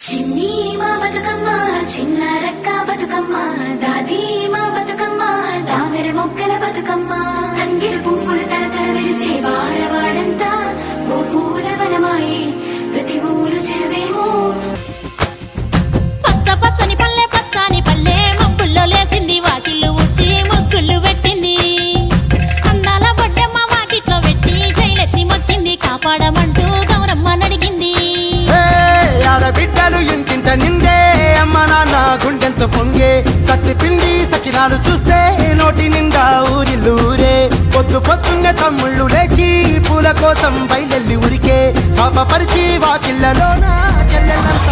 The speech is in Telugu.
చిన్ని మా బతుకమ్మ చిన్న రక్క బతుకమ్మ దాది మా బతుకమ్మ దామెర మొక్కల బతుకమ్మ తంగిడు పువ్వులు తడతడ వెలిసే వాడవాడంతా ఓ పూల వనమాయే ప్రతి ఊరు చెరువేమో పచ్చ పచ్చని పల్లె పచ్చని పల్లె మబ్బుల్లో లేసింది వాకిళ్ళు ఊడ్చి ముగ్గులు పెట్టింది అందాల బొడ్డమ్మ వాకిట్లో పెట్టి జైలెత్తి మొక్కింది కాపాడమంటూ గౌరమ్మ నడిగింది బిడ్డలు ఇంటింట నిందే అమ్మ నాన్న గుండెంత పొంగే సత్తి పిండి సకినాలు చూస్తే నోటి నిండా ఊరిల్లూరే పొద్దు పొద్దున్నే తమ్ముళ్ళు లేచి పూల కోసం బయలెల్లి ఉరికే శాపపరిచి వాకిళ్ళలోన చెల్లెలంతా